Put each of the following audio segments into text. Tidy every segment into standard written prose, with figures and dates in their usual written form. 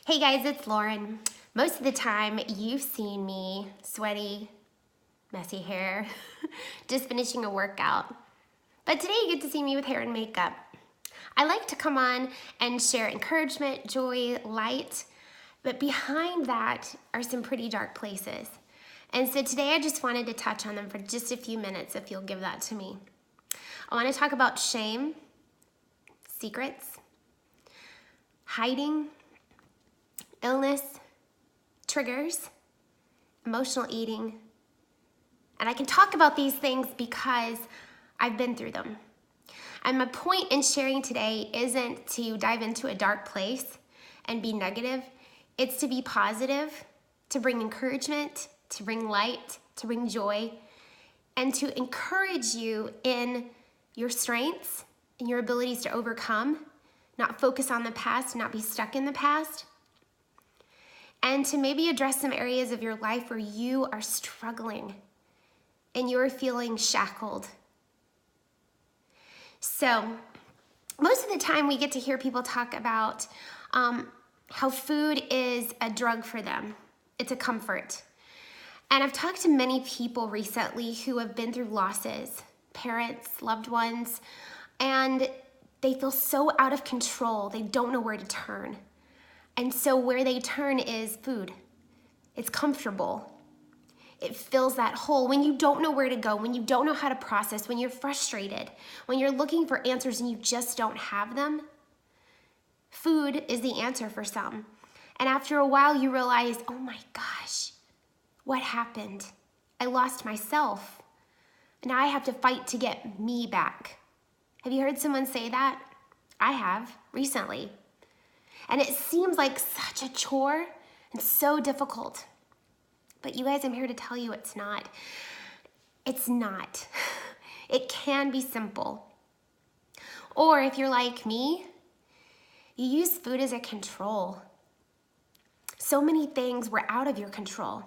Hey guys, it's Lauren. Most of the time you've seen me sweaty, messy hair, just finishing a workout. But today you get to see me with hair and makeup. I like to come on and share encouragement, joy, light, but behind that are some pretty dark places. And so today I just wanted to touch on them for just a few minutes if you'll give that to me. I want to talk about shame, secrets, hiding, illness, triggers, emotional eating. And I can talk about these things because I've been through them. And my point in sharing today isn't to dive into a dark place and be negative. It's to be positive, to bring encouragement, to bring light, to bring joy, and to encourage you in your strengths and your abilities to overcome, not focus on the past, not be stuck in the past, and to maybe address some areas of your life where you are struggling and you're feeling shackled. So most of the time we get to hear people talk about how food is a drug for them. It's a comfort. And I've talked to many people recently who have been through losses, parents, loved ones, and they feel so out of control, they don't know where to turn. And so where they turn is food. It's comfortable. It fills that hole. When you don't know where to go, when you don't know how to process, when you're frustrated, when you're looking for answers and you just don't have them, food is the answer for some. And after a while you realize, oh my gosh, what happened? I lost myself. Now I have to fight to get me back. Have you heard someone say that? I have, recently. And it seems like such a chore and so difficult. But you guys, I'm here to tell you it's not. It's not. It can be simple. Or if you're like me, you use food as a control. So many things were out of your control.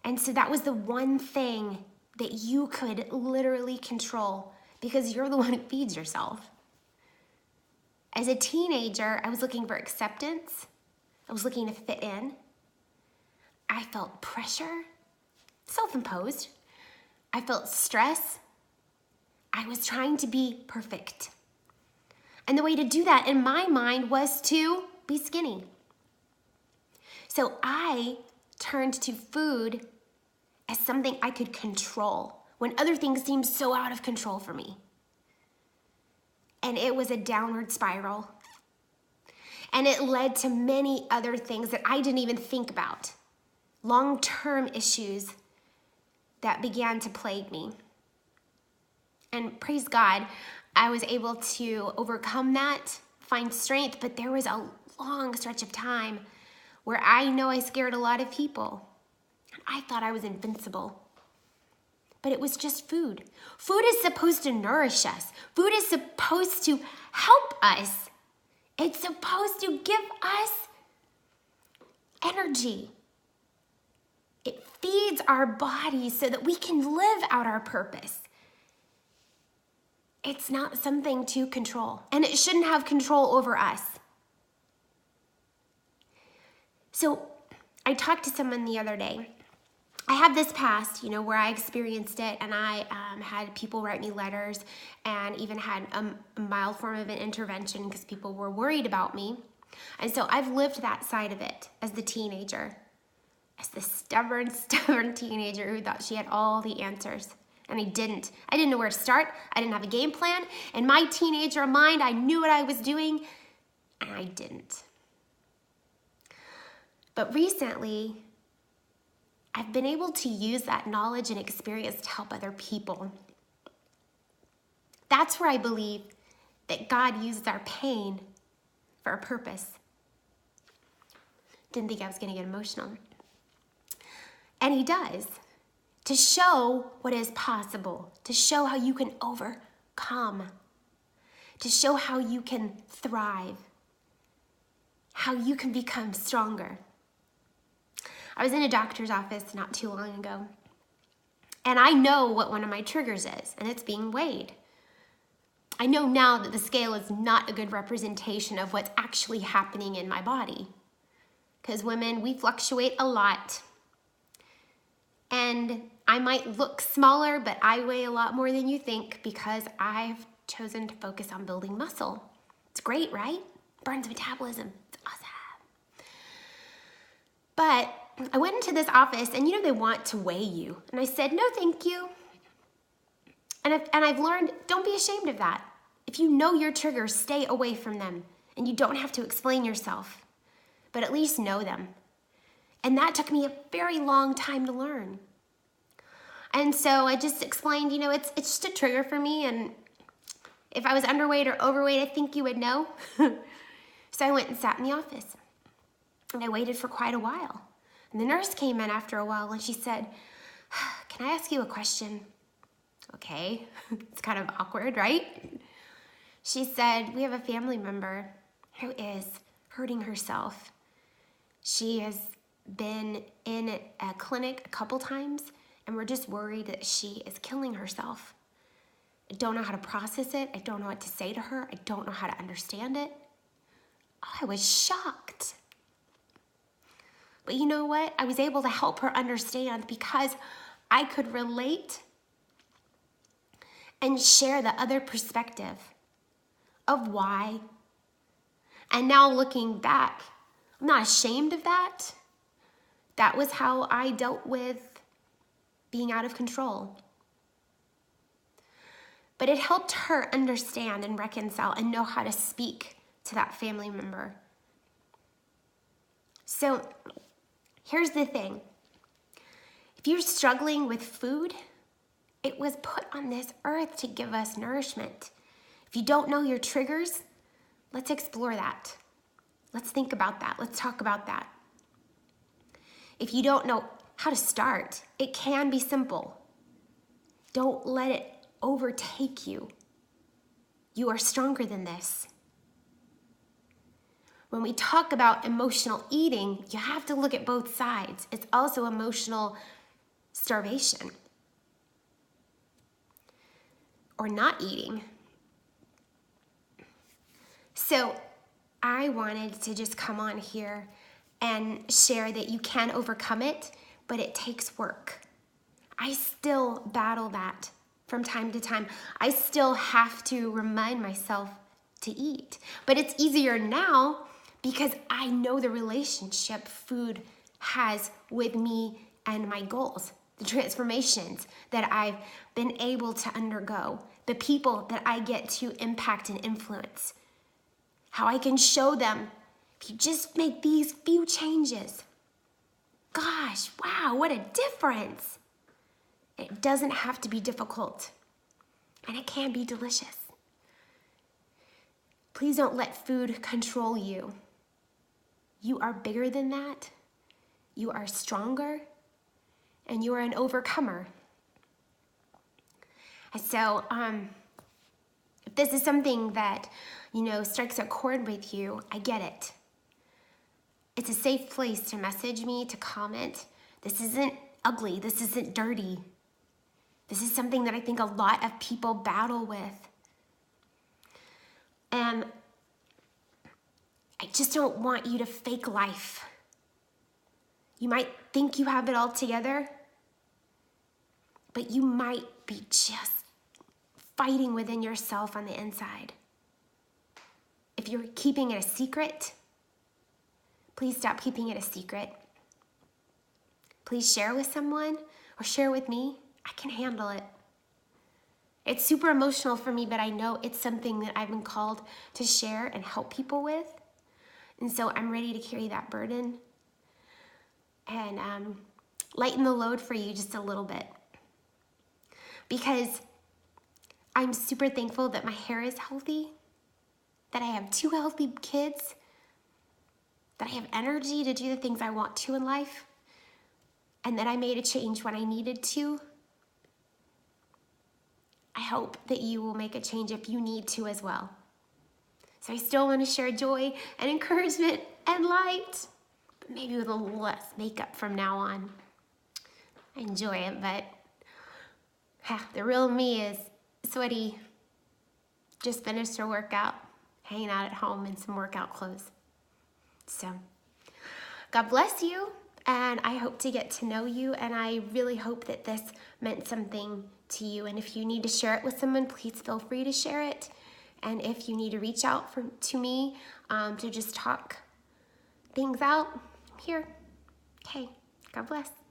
And so that was the one thing that you could literally control because you're the one who feeds yourself. As a teenager, I was looking for acceptance. I was looking to fit in. I felt pressure, self-imposed. I felt stress. I was trying to be perfect. And the way to do that in my mind was to be skinny. So I turned to food as something I could control when other things seemed so out of control for me. And it was a downward spiral. And it led to many other things that I didn't even think about. Long-term issues that began to plague me. And praise God, I was able to overcome that, find strength, but there was a long stretch of time where I know I scared a lot of people. And I thought I was invincible. But it was just food. Food is supposed to nourish us. Food is supposed to help us. It's supposed to give us energy. It feeds our bodies so that we can live out our purpose. It's not something to control, and it shouldn't have control over us. So I talked to someone the other day. I have this past, where I experienced it, and I had people write me letters and even had a mild form of an intervention because people were worried about me. And so I've lived that side of it as the teenager, as the stubborn teenager who thought she had all the answers. And I didn't. I didn't know where to start. I didn't have a game plan. In my teenager mind, I knew what I was doing, and I didn't. But recently, I've been able to use that knowledge and experience to help other people. That's where I believe that God uses our pain for a purpose. Didn't think I was going to get emotional. And he does, to show what is possible, to show how you can overcome, to show how you can thrive, how you can become stronger. I was in a doctor's office not too long ago, and I know what one of my triggers is, and it's being weighed. I know now that the scale is not a good representation of what's actually happening in my body. Because women, we fluctuate a lot. And I might look smaller, but I weigh a lot more than you think because I've chosen to focus on building muscle. It's great, right? Burns metabolism. It's awesome. But I went into this office and they want to weigh you. And I said, no, thank you. And I've learned, don't be ashamed of that. If you know your triggers, stay away from them. And you don't have to explain yourself, but at least know them. And that took me a very long time to learn. And so I just explained, it's just a trigger for me. And if I was underweight or overweight, I think you would know. So I went and sat in the office. And I waited for quite a while. And the nurse came in after a while and she said, can I ask you a question? Okay, it's kind of awkward, right? She said, we have a family member who is hurting herself. She has been in a clinic a couple times, and we're just worried that she is killing herself. I don't know how to process it. I don't know what to say to her. I don't know how to understand it. I was shocked. But you know what? I was able to help her understand because I could relate and share the other perspective of why. And now looking back, I'm not ashamed of that. That was how I dealt with being out of control. But it helped her understand and reconcile and know how to speak to that family member. So here's the thing. If you're struggling with food, it was put on this earth to give us nourishment. If you don't know your triggers, let's explore that. Let's think about that. Let's talk about that. If you don't know how to start, it can be simple. Don't let it overtake you. You are stronger than this. When we talk about emotional eating, you have to look at both sides. It's also emotional starvation or not eating. So I wanted to just come on here and share that you can overcome it, but it takes work. I still battle that from time to time. I still have to remind myself to eat, but it's easier now because I know the relationship food has with me and my goals, the transformations that I've been able to undergo, the people that I get to impact and influence, how I can show them if you just make these few changes. Gosh, wow, what a difference. It doesn't have to be difficult, and it can be delicious. Please don't let food control you. You are bigger than that. You are stronger, and you are an overcomer. And so, if this is something that, strikes a chord with you, I get it. It's a safe place to message me, to comment. This isn't ugly. This isn't dirty. This is something that I think a lot of people battle with. And I just don't want you to fake life. You might think you have it all together, but you might be just fighting within yourself on the inside. If you're keeping it a secret, please stop keeping it a secret. Please share with someone or share with me. I can handle it. It's super emotional for me, but I know it's something that I've been called to share and help people with. And so I'm ready to carry that burden and lighten the load for you just a little bit. Because I'm super thankful that my hair is healthy, that I have 2 healthy kids, that I have energy to do the things I want to in life, and that I made a change when I needed to. I hope that you will make a change if you need to as well. So I still want to share joy and encouragement and light, but maybe with a little less makeup from now on. I enjoy it, but the real me is sweaty just finished her workout, hanging out at home in some workout clothes. So, God bless you, and I hope to get to know you, and I really hope that this meant something to you. And if you need to share it with someone, please feel free to share it. And if you need to reach out to me to just talk things out, I'm here. Okay, God bless.